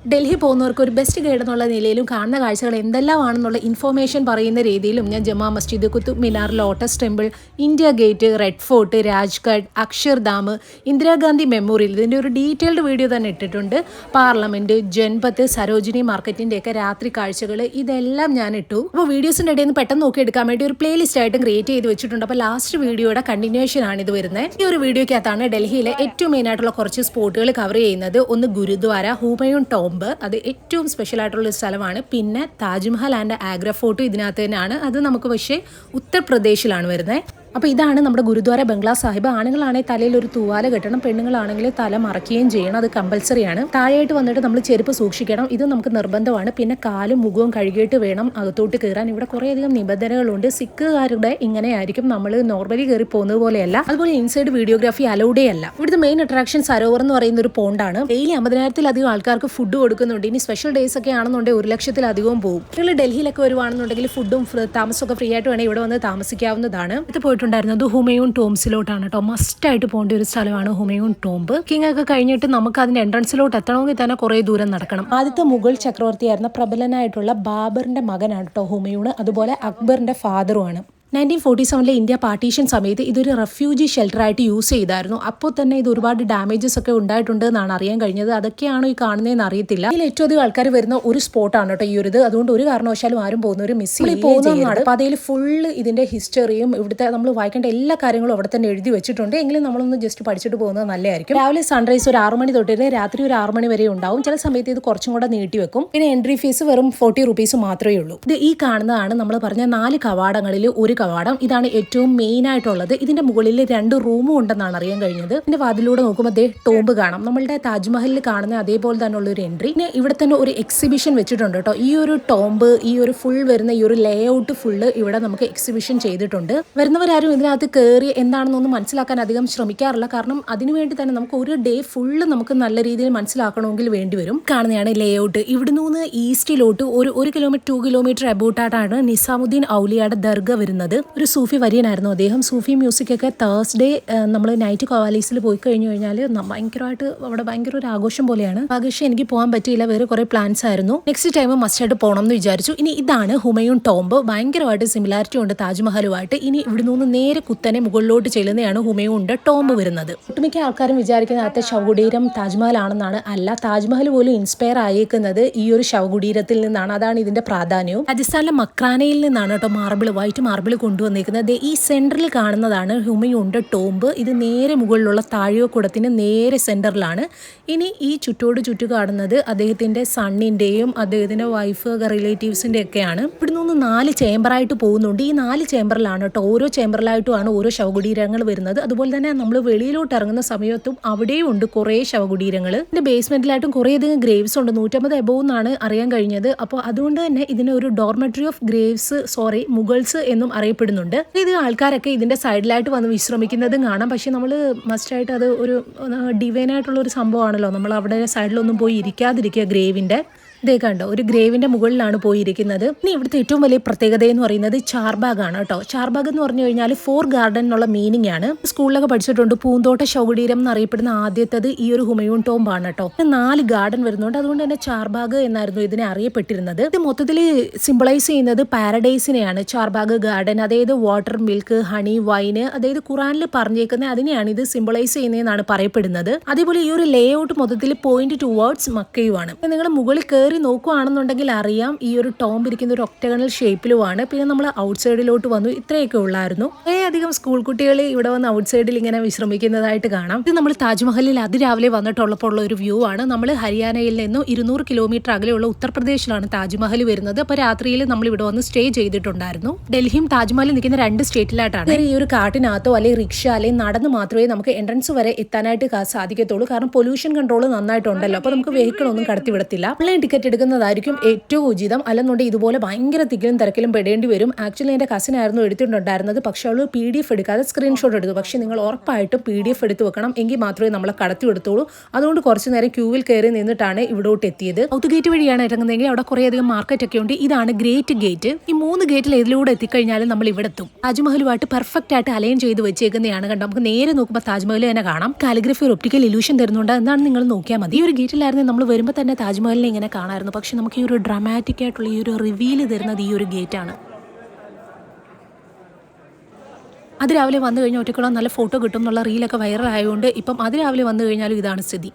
ഡൽഹി പോകുന്നവർക്ക് ഒരു best guide എന്നുള്ള നിലയിലും കാണുന്ന കാഴ്ചകൾ എന്തെല്ലാമാണെന്നുള്ള ഇൻഫോർമേഷൻ പറയുന്ന രീതിയിലും ഞാൻ Jama Masjid, Qutub Minar, Lotus Temple, India Gate, Red Fort, Rajghat, Akshardham, Indira Gandhi Memorial ഇതിൻ്റെ ഒരു ഡീറ്റെയിൽഡ് വീഡിയോ തന്നെ ഇട്ടിട്ടുണ്ട്. പാർലമെന്റ്, ജൻപത്ത്, സരോജിനി മാർക്കറ്റിൻ്റെയൊക്കെ രാത്രി കാഴ്ചകൾ ഇതെല്ലാം ഞാൻ ഇട്ടു. അപ്പോൾ വീഡിയോസിൻ്റെ ഇടയിൽ നിന്ന് പെട്ടെന്ന് നോക്കി എടുക്കാൻ വേണ്ടി ഒരു പ്ലേലിസ്റ്റ് ആയിട്ട് ക്രിയേറ്റ് ചെയ്ത് വെച്ചിട്ടുണ്ട്. അപ്പോൾ ലാസ്റ്റ് വീഡിയോയുടെ കണ്ടിന്യൂഷൻ ആണ് ഇത് വരുന്നത്. ഈ ഒരു വീഡിയോക്കകത്താണ് ഡൽഹിയിലെ ഏറ്റവും മെയിൻ ആയിട്ടുള്ള കുറച്ച് സ്പോട്ടുകൾ കവർ ചെയ്യുന്നത്. ഒന്ന് ഗുരുദ്വാര, ഹുമയൂൺ ടോംബ്, അത് ഏറ്റവും സ്പെഷ്യൽ ആയിട്ടുള്ള സ്ഥലമാണ്. പിന്നെ താജ്മഹൽ ആൻഡ് ആഗ്ര ഫോർട്ട് ഇതിനകത്ത് തന്നെയാണ്. അത് നമുക്ക് പക്ഷേ ഉത്തർപ്രദേശിലാണ് വരുന്നത്. അപ്പോൾ ഇതാണ് നമ്മുടെ ഗുരുദ്വാര ബംഗ്ലാ സാഹിബ്. ആണുങ്ങളാണെങ്കിൽ തലയിൽ ഒരു തൂവാല കെട്ടണം, പെണ്ണുങ്ങളാണെങ്കിൽ തല മറക്കുകയും ചെയ്യണം. അത് കമ്പൽസറിയാണ്. താഴെയായിട്ട് വന്നിട്ട് നമ്മൾ ചെരുപ്പ് സൂക്ഷിക്കണം, ഇത് നമുക്ക് നിർബന്ധമാണ്. പിന്നെ കാലും മുഖവും കഴുകിയിട്ട് വേണം അകത്തോട്ട് കയറാൻ. ഇവിടെ കുറേയധികം നിബന്ധനകളുണ്ട്. സിഖുകാരുടെ ഇങ്ങനെയായിരിക്കും, നമ്മൾ നോർമലി കയറി പോകുന്നത് പോലെയല്ല. അതുപോലെ ഇൻസൈഡ് വീഡിയോഗ്രാഫി അലൗഡേ അല്ല. ഇവിടുത്തെ മെയിൻ അട്രാക്ഷൻ സരോവർ എന്ന് പറയുന്ന ഒരു പോണ്ടാണ്. ഡെയിലി 50,000-ലധികം ആൾക്കാർക്ക് ഫുഡ് കൊടുക്കുന്നുണ്ട്. ഇനി സ്പെഷ്യൽ ഡേയ്സ് ഒക്കെ ആണെന്നുണ്ടെങ്കിൽ 1,00,000-ലധികവും പോകും. നിങ്ങൾ ഡൽഹിയിലൊക്കെ വരുവാണെന്നുണ്ടെങ്കിൽ ഫുഡും താമസമൊക്കെ ഫ്രീ ആയിട്ട് വേണമെങ്കിൽ ഇവിടെ വന്ന് താമസിക്കാവുന്നതാണ്. ഇത് പോയിട്ടുണ്ടായിരുന്നത് ഹുമയൂൺ ടോംസിലോട്ടാണ് കേട്ടോ. മസ്റ്റ് ആയിട്ട് പോകേണ്ട ഒരു സ്ഥലമാണ് ഹുമയൂൺ ടോംബ്. കുക്കിംഗ് ഒക്കെ കഴിഞ്ഞിട്ട് നമുക്ക് അതിന്റെ എൻട്രൻസിലോട്ട് എത്തണമെങ്കിൽ തന്നെ കുറേ ദൂരം നടക്കണം. ആദ്യത്തെ മുഗൾ ചക്രവർത്തിയായിരുന്ന പ്രബലനായിട്ടുള്ള ബാബറിന്റെ മകനാണ് കേട്ടോ ഹുമയൂൺ. അതുപോലെ അക്ബറിന്റെ ഫാദറുമാണ്. 1947 ഇന്ത്യ പാർട്ടീഷൻ സമയത്ത് ഇതൊരു റെഫ്യൂജി ഷെൽട്ടറായിട്ട് യൂസ് ചെയ്തായിരുന്നു. അപ്പോൾ തന്നെ ഇത് ഒരുപാട് ഡാമേജസ് ഒക്കെ ഉണ്ടായിട്ടുണ്ട് എന്നാണ് അറിയാൻ കഴിഞ്ഞത്. അതൊക്കെയാണോ ഈ കാണുന്നതെന്ന് അറിയത്തില്ല. ഇതിൽ ഏറ്റവും അധികം ആൾക്കാർ വരുന്ന ഒരു സ്പോട്ടാണ് കേട്ടോ ഈ ഒരു ഇത്. അതുകൊണ്ട് ഒരു കാരണവശാലും ആരും പോകുന്നവർ മിസ് ചെയ്യുന്നതാണ്. അപ്പോൾ അതിൽ ഫുള്ള് ഇതിന്റെ ഹിസ്റ്ററിയും ഇവിടുത്തെ നമ്മൾ വായിക്കേണ്ട എല്ലാ കാര്യങ്ങളും അവിടെ തന്നെ എഴുതി വെച്ചിട്ടുണ്ട്. എങ്കിലും നമ്മളൊന്ന് ജസ്റ്റ് പഠിച്ചിട്ട് പോകുന്നത് നല്ലതായിരിക്കും. രാവിലെ സൺറൈസ് ഒരു 6 മണി തൊട്ടിട്ട് രാത്രി ഒരു 6 മണി വരെ ഉണ്ടാവും. ചില സമയത്ത് ഇത് കുറച്ചും കൂടെ നീട്ടിവെക്കും. പിന്നെ എൻട്രി ഫീസ് വെറും 40 rupees മാത്രമേ ഉള്ളൂ. ഇത് ഈ കാണുന്നതാണ് നമ്മൾ പറഞ്ഞ 4 കവാടങ്ങളിൽ ഒരു കവാടം. ഇതാണ് ഏറ്റവും മെയിൻ ആയിട്ടുള്ളത്. ഇതിന്റെ മുകളിൽ 2 റൂമും ഉണ്ടെന്നാണ് അറിയാൻ കഴിഞ്ഞത്. ഇതിന്റെ വാതിലൂടെ നോക്കുമ്പോൾ ടോംബ് കാണാം. നമ്മളുടെ താജ്മഹലിൽ കാണുന്ന അതേപോലെ തന്നെ ഉള്ള ഒരു എൻട്രി. പിന്നെ ഇവിടെ തന്നെ ഒരു എക്സിബിഷൻ വെച്ചിട്ടുണ്ട് കേട്ടോ. ഈ ഒരു ടോംബ്, ഈ ഒരു ഫുൾ വരുന്ന ഈ ഒരു ലേ ഔട്ട് ഫുള്ള് ഇവിടെ നമുക്ക് എക്സിബിഷൻ ചെയ്തിട്ടുണ്ട്. വരുന്നവരാരും ഇതിനകത്ത് കയറി എന്താണെന്നൊന്നും മനസ്സിലാക്കാൻ അധികം ശ്രമിക്കാറില്ല. കാരണം അതിനുവേണ്ടി തന്നെ നമുക്ക് ഒരു ഡേ ഫുള്ള് നമുക്ക് നല്ല രീതിയിൽ മനസ്സിലാക്കണമെങ്കിൽ വേണ്ടി വരും. കാണുന്നതാണ് ലേ ഔട്ട്. ഇവിടെ നിന്ന് ഈസ്റ്റിലോട്ട് ഒരു കിലോമീറ്റർ 2 കിലോമീറ്റർ അബൌട്ടായിട്ടാണ് നിസാമുദ്ദീൻ ഔലിയയുടെ ദർഗ വരുന്നത്. ഒരു സൂഫി വര്യനായിരുന്നു അദ്ദേഹം. സൂഫി മ്യൂസിക് ഒക്കെ തേഴ്സ്ഡേ നമ്മൾ നൈറ്റ് കോവാലീസിൽ പോയി കഴിഞ്ഞു കഴിഞ്ഞാൽ ഭയങ്കരമായിട്ട് അവിടെ ഭയങ്കര ഒരു ആഘോഷം പോലെയാണ്. പക്ഷേ എനിക്ക് പോകാൻ പറ്റിയില്ല, വേറെ കുറെ പ്ലാൻസ് ആയിരുന്നു. നെക്സ്റ്റ് ടൈം മസ്റ്റായിട്ട് പോകണം എന്ന് വിചാരിച്ചു. ഇനി ഇതാണ് ഹുമയൂൺ ടോംബ്. ഭയങ്കരമായിട്ട് സിമിലാരിറ്റി ഉണ്ട് താജ്മഹലുമായിട്ട്. ഇനി ഇവിടെ നിന്ന് നേരെ കുത്തനെ മുകളിലോട്ട് ചെല്ലുന്നതാണ് ഹുമയൂണിന്റെ ടോംബ് വരുന്നത്. ഒട്ടുമിക്ക ആൾക്കാരും വിചാരിക്കുന്ന ആദ്യത്തെ ശവകുടീരം താജ്മഹൽ ആണെന്നാണ്. അല്ല, താജ്മഹൽ പോലും ഇൻസ്പയർ ആയേക്കുന്നത് ഈ ഒരു ശവകുടീരത്തിൽ നിന്നാണ്. അതാണ് ഇതിന്റെ പ്രാധാന്യവും. രാജസ്ഥാനിലെ മക്രാനയിൽ നിന്നാണ് കേട്ടോ വൈറ്റ് മാർബിൾ കൊണ്ടുവന്നിരിക്കുന്നത്. ഈ സെന്ററിൽ കാണുന്നതാണ് ഹുമയൂണിന്റെ ടോംബ്. ഇത് നേരെ മുകളിലുള്ള താഴികക്കുടത്തിന് നേരെ സെന്ററിലാണ്. ഇനി ഈ ചുറ്റു കാണുന്നത് അദ്ദേഹത്തിന്റെ സണ്ണിന്റെയും അദ്ദേഹത്തിന്റെ വൈഫ് റിലേറ്റീവ്സിന്റെ ഒക്കെയാണ്. ഇവിടെ നിന്ന് 4 ചേംബറായിട്ട് പോകുന്നുണ്ട്. ഈ 4 ചേംബറിലാണ് കേട്ടോ. ഓരോ ചേംബറിലായിട്ടുമാണ് ഓരോ ശവകുടീരങ്ങൾ വരുന്നത്. അതുപോലെ തന്നെ നമ്മൾ വെളിയിലോട്ട് ഇറങ്ങുന്ന സമയത്തും അവിടെയും ഉണ്ട് കുറേ ശവകുടീരങ്ങൾ. ഇതിന്റെ ബേസ്മെന്റിലായിട്ടും കുറേയധികം ഗ്രേവ്സ് ഉണ്ട്. 150 എബോവ് എന്നാണ് അറിയാൻ കഴിഞ്ഞത്. അപ്പോൾ അതുകൊണ്ട് തന്നെ ഇതിന് ഒരു ഡോർമെട്രി ഓഫ് മുഗൾസ് എന്നും അറിയപ്പെടുന്നുണ്ട്. ഇത് ആൾക്കാരൊക്കെ ഇതിന്റെ സൈഡിലായിട്ട് വന്ന് വിശ്രമിക്കുന്നതും കാണാം. പക്ഷെ നമ്മൾ മസ്റ്റായിട്ട് അത് ഒരു ഡിവൈൻ ആയിട്ടുള്ള ഒരു സംഭവമാണല്ലോ. നമ്മൾ അവിടെ സൈഡിലൊന്നും പോയി ഇരിക്കാതിരിക്കുക. ഗ്രേവിന്റെ ഇതേ കണ്ടോ, ഒരു ഗ്രേവിന്റെ മുകളിലാണ് പോയിരിക്കുന്നത്. ഇനി ഇവിടുത്തെ ഏറ്റവും വലിയ പ്രത്യേകത എന്ന് പറയുന്നത് ചാർബാഗ് ആണ് കേട്ടോ. ചാർബാഗ് എന്ന് പറഞ്ഞു കഴിഞ്ഞാൽ 4 ഗാർഡൻ എന്നുള്ള മീനിങ് ആണ്. സ്കൂളിലൊക്കെ പഠിച്ചിട്ടുണ്ട്. പൂന്തോട്ട ശവകുടീരം എന്നറിയപ്പെടുന്ന ആദ്യത്തത് ഈ ഒരു ഹുമയൂൺ ടോംബ് ആണ് കേട്ടോ. 4 ഗാർഡൻ വരുന്നുണ്ട്. അതുകൊണ്ട് തന്നെ ചാർബാഗ് എന്നായിരുന്നു ഇതിനെ അറിയപ്പെട്ടിരുന്നത്. ഇത് മൊത്തത്തിൽ സിംബിളൈസ് ചെയ്യുന്നത് പാരഡൈസിനെയാണ്. ചാർബാഗ് ഗാർഡൻ, അതായത് വാട്ടർ, മിൽക്ക്, ഹണി, വൈന്, അതായത് ഖുറാനിൽ പറഞ്ഞേക്കുന്ന അതിനെയാണ് ഇത് സിംബിളൈസ് ചെയ്യുന്നതെന്നാണ് പറയപ്പെടുന്നത്. അതേപോലെ ഈ ഒരു ലേ ഔട്ട് മൊത്തത്തിൽ പോയിന്റ് ടുവേർഡ്സ് മക്കയുമാണ്. നിങ്ങൾ മുകളിൽ നോക്കുകയാണെന്നുണ്ടെങ്കിൽ അറിയാം ഈ ഒരു ടോംബ് ഇരിക്കുന്ന ഒരു ഒക്ടഗണൽ ഷേപ്പിലുമാണ്. പിന്നെ നമ്മൾ ഔട്ട് സൈഡിലോട്ട് വന്നു. ഇത്രയൊക്കെ ഉള്ളായിരുന്നു. അധികം സ്കൂൾ കുട്ടികൾ ഇവിടെ വന്ന് ഔട്ട് സൈഡിൽ ഇങ്ങനെ വിശ്രമിക്കുന്നതായിട്ട് കാണാം. ഇത് നമ്മൾ താജ്മഹലിൽ അതിരാവിലെ വന്നിട്ടുള്ളപ്പോൾ ഉള്ള ഒരു വ്യൂ ആണ്. നമ്മൾ ഹരിയാനയിൽ നിന്നും 200 കിലോമീറ്റർ അകലെയുള്ള ഉത്തർപ്രദേശിലാണ് താജ്മഹൽ വരുന്നത്. അപ്പോൾ രാത്രിയിൽ നമ്മൾ ഇവിടെ വന്ന് സ്റ്റേ ചെയ്തിട്ടുണ്ടായിരുന്നു. ഡൽഹിയും താജ്മഹലും നിൽക്കുന്ന 2 സ്റ്റേറ്റിലായിട്ടാണ്. ഈ ഒരു കാട്ടിനകത്തോ അല്ലെങ്കിൽ റിക്ഷ അല്ലെങ്കിൽ നടന്ന് മാത്രമേ നമുക്ക് എൻട്രൻസ് വരെ എത്താനായിട്ട് സാധിക്കത്തുള്ളൂ. കാരണം പൊല്യൂഷൻ കൺട്രോൾ നന്നായിട്ടുണ്ടല്ലോ. അപ്പോൾ നമുക്ക് വെഹിക്കിൾ ഒന്നും കടത്തിവിടത്തില്ല. ഓൺലൈൻ ടിക്കറ്റ് ടിക്കറ്റ് എടുക്കുന്നതായിരിക്കും ഏറ്റവും ഉചിതം. അല്ലെന്നുണ്ടെങ്കിൽ ഇതുപോലെ ഭയങ്കര തിക്കിലും തിരക്കിലും പെടേണ്ടി വരും. ആക്ച്വലി എൻ്റെ കസിനായിരുന്നു എടുത്തിട്ടുണ്ടായിരുന്നത്. പക്ഷേ അവൾ PDF എടുക്കാതെ സ്ക്രീൻഷോട്ട് എടുത്തു. പക്ഷേ നിങ്ങൾ ഉറപ്പായിട്ടും PDF എടുത്ത് വെക്കണം, എങ്കിൽ മാത്രമേ നമ്മളെ കടത്തി എടുത്തോളൂ. അതുകൊണ്ട് കുറച്ച് നേരം ക്യൂവിൽ കയറി നിന്നിട്ടാണ് ഇവിടോട്ട് എത്തിയത്. സൗത്ത് ഗേറ്റ് വഴിയാണ് ഇറങ്ങുന്നതെങ്കിൽ അവിടെ കുറേയധികം മാർക്കറ്റ് ഒക്കെ ഉണ്ട്. ഇതാണ് ഗ്രേറ്റ് ഗേറ്റ്. ഈ 3 ഗേറ്റിൽ ഏതിലൂടെ എത്തിക്കഴിഞ്ഞാലും നമ്മൾ ഇവിടെ എത്തും. താജ്മഹലുമായിട്ട് പെർഫെക്റ്റ് ആയിട്ട് അലൈൻ ചെയ്ത് വെച്ചേക്കുന്നതാണ്. കണ്ടോ, നമുക്ക് നേരെ നോക്കുമ്പോൾ താജ്മഹൽ തന്നെ കാണാം. കാലിഗ്രഫി ഒരു ഒപ്റ്റിക്കൽ ഇലൂഷൻ തരുന്നുണ്ട്. എന്താണ് നിങ്ങൾ നോക്കിയാൽ മതി. ഈ ഒരു ഗേറ്റിലായിരുന്നു നമ്മൾ വരുമ്പോൾ തന്നെ താജ്മഹലിനെ ഇങ്ങനെ കാണാമായിരുന്നു. പക്ഷെ നമുക്ക് ഈ ഒരു ഡ്രാമാറ്റിക് ആയിട്ടുള്ള ഈ ഒരു റിവീൽ തരുന്നത് ഈ ഒരു ഗേറ്റാണ്. അതിരാവിലെ വന്നു കഴിഞ്ഞാൽ ഒറ്റക്കുള്ള നല്ല ഫോട്ടോ കിട്ടും എന്നുള്ള റീലൊക്കെ വൈറൽ ആയതുകൊണ്ട് ഇപ്പം അതിരാവിലെ വന്നു കഴിഞ്ഞാലും ഇതാണ് സ്ഥിതി.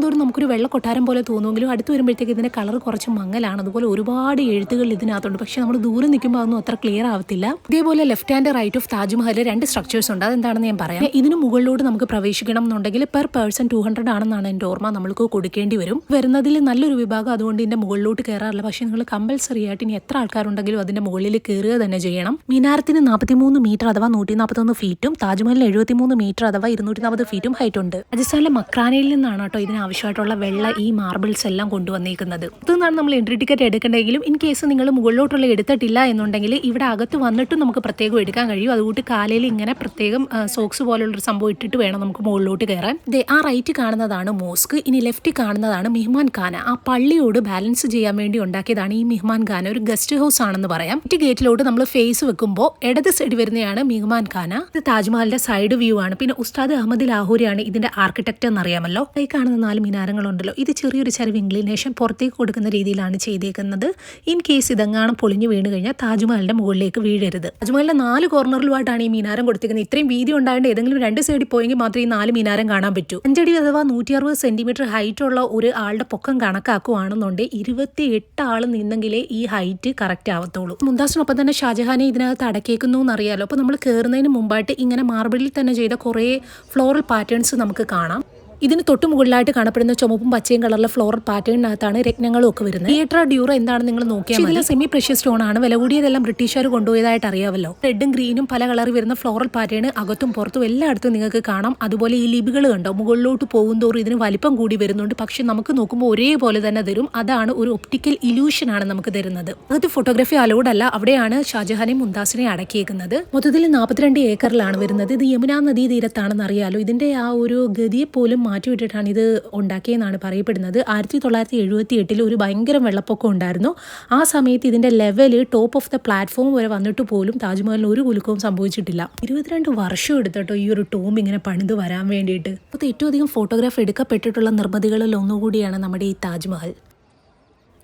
തോറും നമുക്കൊരു വെള്ള കൊട്ടാരം പോലെ തോന്നുമെങ്കിലും അടുത്ത് വരുമ്പോഴത്തേക്ക് ഇതിൻ്റെ കളർ കുറച്ച് മങ്ങലാണ്. അതുപോലെ ഒരുപാട് എഴുത്തുകൾ ഇതിനകത്തുണ്ട്. പക്ഷേ നമ്മൾ ദൂരെ നിൽക്കുമ്പോൾ അതൊന്നും അത്ര ക്ലിയർ ആവത്തില്ല. ഇതേപോലെ left and right of Taj Mahal 2 structures ഉണ്ട്. അതെന്താണെന്ന് ഞാൻ പറയാം. ഇതിന് മുകളിലോട്ട് നമുക്ക് പ്രവേശിക്കണം എന്നുണ്ടെങ്കിൽ പെർ പേഴ്സൺ 200 ആണെന്നാണ് എൻ്റെ ഓർമ്മ. നമ്മൾക്ക് കൊടുക്കേണ്ടി വരും. വരുന്നതിൽ നല്ലൊരു വിഭാഗം അതുകൊണ്ട് ഇതിൻ്റെ മുകളിലോട്ട് കയറാറില്ല. പക്ഷേ നിങ്ങൾ കമ്പൽസറി ആയിട്ട് ഇനി എത്ര ആൾക്കാരുണ്ടെങ്കിലും അതിൻ്റെ മുകളിൽ കയറുക തന്നെ ചെയ്യണം. മിനാരത്തിന് 43 മീറ്റർ അഥവാ 141 ഫീറ്റും താജ്മഹലിന് 73 മീറ്റർ അഥവാ 240 ഫീറ്റും ഹൈറ്റ് ഉണ്ട്. രാജസ്ഥാനിലെ മക്രാനയിൽ നിന്നാണ് കേട്ടോ ആവശ്യമായിട്ടുള്ള വെള്ള ഈ മാർബിൾസ് എല്ലാം കൊണ്ടുവന്നേക്കുന്നത്. ഇതെന്നാണ് നമ്മൾ എൻട്രി ടിക്കറ്റ് എടുക്കേണ്ടെങ്കിലും ഇൻ കേസ് നിങ്ങൾ മുകളിലോട്ടുള്ള എടുത്തിട്ടില്ല എന്നുണ്ടെങ്കിൽ ഇവിടെ അകത്ത് വന്നിട്ടും നമുക്ക് പ്രത്യേകം എടുക്കാൻ കഴിയും. അതുകൊണ്ട് കാലയിൽ ഇങ്ങനെ പ്രത്യേകം സോക്സ് പോലുള്ളൊരു സംഭവം ഇട്ടിട്ട് വേണം നമുക്ക് മുകളിലോട്ട് കയറാൻ. ആ റൈറ്റ് കാണുന്നതാണ് മോസ്ക്. ഇനി ലെഫ്റ്റ് കാണുന്നതാണ് മിഹ്മാൻ ഖാന. ആ പള്ളിയോട് ബാലൻസ് ചെയ്യാൻ വേണ്ടി ഉണ്ടാക്കിയതാണ് ഈ മിഹ്മാൻ ഖാന. ഒരു ഗസ്റ്റ് ഹൗസ് ആണെന്ന് പറയാം. ഈ ഗേറ്റിലോട്ട് നമ്മൾ ഫേസ് വെക്കുമ്പോൾ ഇടത് സൈഡ് വരുന്നതാണ് മിഹ്മാൻ ഖാന. ഇത് താജ്മഹലിന്റെ സൈഡ് വ്യൂ ആണ്. പിന്നെ ഉസ്താദ് അഹമ്മദ് ലാഹോരിയാണ് ഇതിന്റെ ആർക്കിടെക്ട് എന്നറിയാമല്ലോ. ഈ കാണുന്ന 4 മിനാരങ്ങളുണ്ടല്ലോ, ഇത് ചെറിയൊരു ചരിവ് ഇൻക്ലിനേഷൻ പുറത്തേക്ക് കൊടുക്കുന്ന രീതിയിലാണ് ചെയ്തേക്കുന്നത്. ഇൻ കേസ് ഇതെങ്ങാനും പൊളിഞ്ഞു വീണ് കഴിഞ്ഞാൽ താജ്മഹലിന്റെ മുകളിലേക്ക് വീഴരുത്. താജ്മഹലിന്റെ 4 കോർണറിലുമായിട്ടാണ് ഈ മിനാരം കൊടുത്തിരിക്കുന്നത്. ഇത്രയും വീതി ഉണ്ടായിട്ട് ഏതെങ്കിലും 2 സൈഡിൽ പോയെങ്കിൽ മാത്രമേ ഈ 4 മിനാരം കാണാൻ പറ്റൂ. 5 അടി അഥവാ 160 സെന്റിമീറ്റർ ഹൈറ്റ് ഉള്ള ഒരു ആളുടെ പൊക്കം കണക്കാക്കുകയാണെന്നുണ്ടെങ്കിൽ 28 ആൾ നിന്നെങ്കിലേ ഈ ഹൈറ്റ് കറക്റ്റ് ആവത്തുള്ളൂ. മുംതാസിനൊപ്പം തന്നെ ഷാജഹാനെ ഇതിനകത്ത് അടക്കിയേക്കുന്നു എന്നറിയാലോ. അപ്പോൾ നമ്മൾ കയറുന്നതിന് മുമ്പായിട്ട് ഇങ്ങനെ മാർബിളിൽ തന്നെ ചെയ്ത കുറേ ഫ്ലോറൽ പാറ്റേൺസ് നമുക്ക് കാണാം. ഇതിന് തൊട്ട് മുകളിലായിട്ട് കാണപ്പെടുന്ന ചുമപ്പും പച്ചയും കളറിലെ ഫ്ലോറൽ പാറ്റേണിനകത്താണ് രത്നങ്ങളും ഒക്കെ വരുന്നത്. തിയേറ്റർ ഡ്യൂറ എന്താണെന്ന് നിങ്ങൾ നോക്കിയാൽ മതി. സെമി പ്രഷ്യസ് സ്റ്റോൺ ആണ്. വില കൂടിയതെല്ലാം ബ്രിട്ടീഷുകാർ കൊണ്ടുപോയതായിട്ട് അറിയാമല്ലോ. റെഡും ഗ്രീനും പല കളറിൽ വരുന്ന ഫ്ലോറൽ പാറ്റേൺ അകത്തും പുറത്തും എല്ലായിടത്തും നിങ്ങൾക്ക് കാണാം. അതുപോലെ ഈ ലിപികൾ കണ്ടോ, മുകളിലോട്ട് പോകുന്തോറും ഇതിന് വലിപ്പം കൂടി വരുന്നുണ്ട്. പക്ഷെ നമുക്ക് നോക്കുമ്പോൾ ഒരേപോലെ തന്നെ തരും. അതാണ് ഒരു ഒപ്റ്റിക്കൽ ഇലൂഷൻ ആണ് നമുക്ക് തരുന്നത്. അകത്ത് ഫോട്ടോഗ്രാഫി അലൗഡ് അല്ല. അവിടെയാണ് ഷാജഹാനെയും മുംതാസിനെയും അടക്കിയേക്കുന്നത്. മൊത്തത്തിൽ 42 ഏക്കറിലാണ് വരുന്നത്. ഇത് യമുന നദീ തീരത്താണെന്ന് അറിയാലോ. ഇതിന്റെ ആ ഒരു ഗതിയെ പോലും മാറ്റിവിട്ടിട്ടാണ് ഇത് ഉണ്ടാക്കിയെന്നാണ് പറയപ്പെടുന്നത്. 1978 ഒരു ഭയങ്കര വെള്ളപ്പൊക്കം ഉണ്ടായിരുന്നു. ആ സമയത്ത് ഇതിന്റെ level top of the platform വരെ വന്നിട്ട് പോലും താജ്മഹലിന് ഒരു കുലുക്കവും സംഭവിച്ചിട്ടില്ല. 22 വർഷം എടുത്തിട്ടോ ഈ ഒരു ടോം ഇങ്ങനെ പണിത് വരാൻ വേണ്ടിയിട്ട്. അപ്പോൾ ഏറ്റവും അധികം ഫോട്ടോഗ്രാഫ് എടുക്കപ്പെട്ടിട്ടുള്ള നിർമ്മിതികളിൽ ഒന്നുകൂടിയാണ് നമ്മുടെ ഈ താജ്മഹൽ.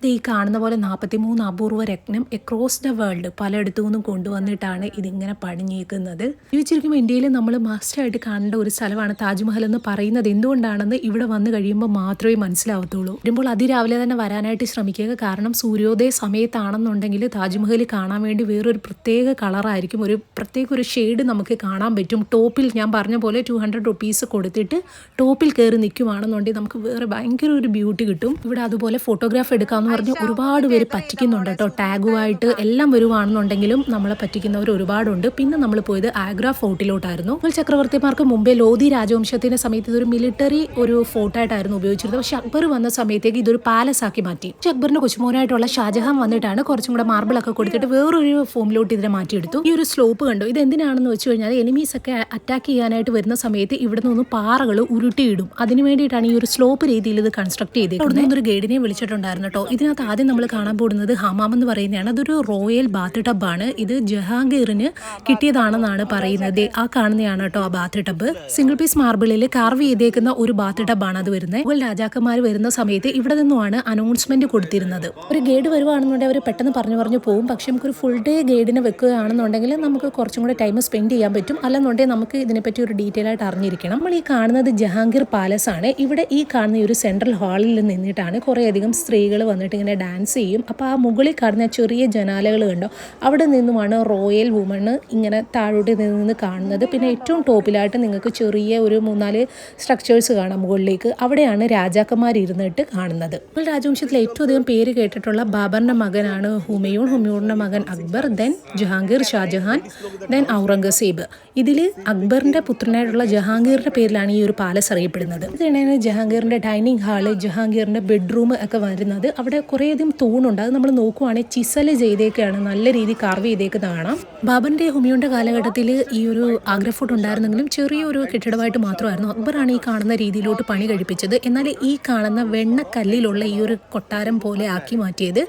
ഈ കാണുന്ന പോലെ 43 അപൂർവ രത്നം അക്രോസ് ദ വേൾഡ് പലയിടത്തു നിന്നും കൊണ്ടുവന്നിട്ടാണ് ഇതിങ്ങനെ പണിഞ്ഞേക്കുന്നത്. ജീവിച്ചിരിക്കുമ്പോൾ ഇന്ത്യയിൽ നമ്മൾ മസ്റ്റായിട്ട് കാണേണ്ട ഒരു സ്ഥലമാണ് താജ്മഹൽ എന്ന് പറയുന്നത്. എന്തുകൊണ്ടാണെന്ന് ഇവിടെ വന്നു കഴിയുമ്പോൾ മാത്രമേ മനസ്സിലാവത്തുള്ളൂ. വരുമ്പോൾ അതിരാവിലെ തന്നെ വരാനായിട്ട് ശ്രമിക്കുക. കാരണം സൂര്യോദയ സമയത്താണെന്നുണ്ടെങ്കിൽ താജ്മഹൽ കാണാൻ വേണ്ടി വേറൊരു പ്രത്യേക കളറായിരിക്കും. ഒരു പ്രത്യേക ഒരു ഷെയ്ഡ് നമുക്ക് കാണാൻ പറ്റും. ടോപ്പിൽ ഞാൻ പറഞ്ഞ പോലെ 200 റുപ്പീസ് കൊടുത്തിട്ട് ടോപ്പിൽ കയറി നിൽക്കുവാണെന്നുണ്ടെങ്കിൽ നമുക്ക് വേറെ ഭയങ്കര ഒരു ബ്യൂട്ടി കിട്ടും. ഇവിടെ അതുപോലെ ഫോട്ടോഗ്രാഫ് എടുക്കാമെന്ന് പറഞ്ഞ് ഒരുപാട് പേര് പറ്റിക്കുന്നുണ്ട് കേട്ടോ. ടാഗുമായിട്ട് എല്ലാം വരുവാണെന്നുണ്ടെങ്കിലും നമ്മളെ പറ്റിക്കുന്നവർ ഒരുപാടുണ്ട്. പിന്നെ നമ്മൾ പോയത് ആഗ്ര ഫോർട്ടിലോട്ടായിരുന്നു. മുഗൾ ചക്രവർത്തിമാർക്ക് മുമ്പേ ലോധി രാജവംശത്തിന്റെ സമയത്ത് ഇതൊരു മിലിറ്ററി ഒരു ഫോർട്ടായിട്ടായിരുന്നു ഉപയോഗിച്ചിരുന്നത്. പക്ഷെ അക്ബർ വന്ന സമയത്തേക്ക് ഇതൊരു പാലസ് ആക്കി മാറ്റി. പക്ഷെ അക്ബറിന്റെ കൊച്ചുമോനായിട്ടുള്ള ഷാജഹാൻ വന്നിട്ടാണ് കുറച്ചും കൂടെ മാർബിളൊക്കെ കൊടുത്തിട്ട് വേറൊരു ഫോമിലോട്ട് ഇതിനെ മാറ്റിയെടുത്തു. ഈ ഒരു സ്ലോപ്പ് കണ്ടു. ഇത് എന്തിനാണെന്ന് വെച്ച് കഴിഞ്ഞാൽ എനിമീസ് ഒക്കെ അറ്റാക്ക് ചെയ്യാനായിട്ട് വരുന്ന സമയത്ത് ഇവിടെ നിന്ന് പാറകൾ ഉരുട്ടിയിടും. അതിന് വേണ്ടിയിട്ടാണ് ഈ ഒരു സ്ലോപ്പ് രീതിയിൽ ഇത് കൺസ്ട്രക്ട് ചെയ്തേക്കുന്നത്. ഒരു ഗൈഡിനെ വിളിച്ചിട്ടുണ്ടായിരുന്നു കേട്ടോ. ഇതിനകത്ത് ആദ്യം നമ്മൾ കാണാൻ പോകുന്നത് ഹമാം എന്ന് പറയുന്നതാണ്. അതൊരു റോയൽ ബാത്ത് ടബാണ്. ഇത് ജഹാംഗീറിന് കിട്ടിയതാണെന്നാണ് പറയുന്നത്. ആ കാണുന്നതാണ് കേട്ടോ ആ ബാത്ത് ടബ്. സിംഗിൾ പീസ് മാർബിളിൽ കാർവ് ചെയ്തേക്കുന്ന ഒരു ബാത്ത് ടബാണ് അത് വരുന്നത്. മുഗൾ രാജാക്കന്മാർ വരുന്ന സമയത്ത് ഇവിടെ നിന്നുമാണ് അനൗൺസ്മെന്റ് കൊടുത്തിരുന്നത്. ഒരു ഗൈഡ് വരുവാണെന്നുണ്ടെങ്കിൽ അവർ പെട്ടെന്ന് പറഞ്ഞു പോകും. പക്ഷെ നമുക്കൊരു ഫുൾ ഡേ ഗൈഡിനെ വെക്കുകയാണെന്നുണ്ടെങ്കിൽ നമുക്ക് കുറച്ചും കൂടെ ടൈം സ്പെൻഡ് ചെയ്യാൻ പറ്റും. അല്ലെന്നുണ്ടെങ്കിൽ നമുക്ക് ഇതിനെപ്പറ്റി ഒരു ഡീറ്റെയിൽ ആയിട്ട് അറിഞ്ഞിരിക്കണം. നമ്മൾ ഈ കാണുന്നത് ജഹാംഗീർ പാലസ് ആണ്. ഇവിടെ ഈ കാണുന്ന ഒരു സെൻട്രൽ ഹാളിൽ നിന്നിട്ടാണ് കുറേയധികം സ്ത്രീകൾ വന്നിട്ട് നന്നായിട്ട് ഇങ്ങനെ ഡാൻസ് ചെയ്യും. അപ്പോൾ ആ മുകളിൽ കാണുന്ന ചെറിയ ജനാലകൾ കണ്ടോ, അവിടെ നിന്നുമാണ് റോയൽ വുമണ് ഇങ്ങനെ താഴോട്ട് നിന്ന് കാണുന്നത്. പിന്നെ ഏറ്റവും ടോപ്പിലായിട്ട് നിങ്ങൾക്ക് ചെറിയ ഒരു 3-4 സ്ട്രക്ചേഴ്സ് കാണാം മുകളിലേക്ക്. അവിടെയാണ് രാജാക്കന്മാർ ഇരുന്നിട്ട് കാണുന്നത്. മുഗൾ രാജവംശത്തിൽ ഏറ്റവും അധികം പേര് കേട്ടിട്ടുള്ള ബാബറിൻ്റെ മകനാണ് ഹുമയൂൺ. ഹുമയൂണിൻ്റെ മകൻ അക്ബർ, ദെൻ ജഹാംഗീർ, ഷാജഹാൻ, ദെൻ ഔറംഗസീബ്. ഇതിൽ അക്ബറിൻ്റെ പുത്രനായിട്ടുള്ള ജഹാംഗീറിൻ്റെ പേരിലാണ് ഈ ഒരു പാലസ് അറിയപ്പെടുന്നത്. ഇതാണ് ജഹാംഗീറിൻ്റെ ഡൈനിങ് ഹാള്, ജഹാംഗീറിൻ്റെ ബെഡ്റൂം ഒക്കെ വരുന്നത്. അവിടെ കുറേയധികം തൂണുണ്ട്. അത് നമ്മൾ നോക്കുവാണെങ്കിൽ ചിസൽ ചെയ്തേക്കാണ്, നല്ല രീതിയിൽ കാർവ് ചെയ്തേക്കുന്നത് കാണാം. ബാബറിൻ്റെ ഹുമയൂണിൻ്റെ കാലഘട്ടത്തിൽ ഈ ഒരു ആഗ്ര ഫോർട്ട് ഉണ്ടായിരുന്നെങ്കിലും ചെറിയൊരു കെട്ടിടമായിട്ട് മാത്രമായിരുന്നു. അക്ബറാണ് ഈ കാണുന്ന രീതിയിലോട്ട് പണി കഴിപ്പിച്ചത്. എന്നാൽ ഈ കാണുന്ന വെണ്ണക്കല്ലിലുള്ള ഈ ഒരു കൊട്ടാരം പോലെ ആക്കി മാറ്റിയത്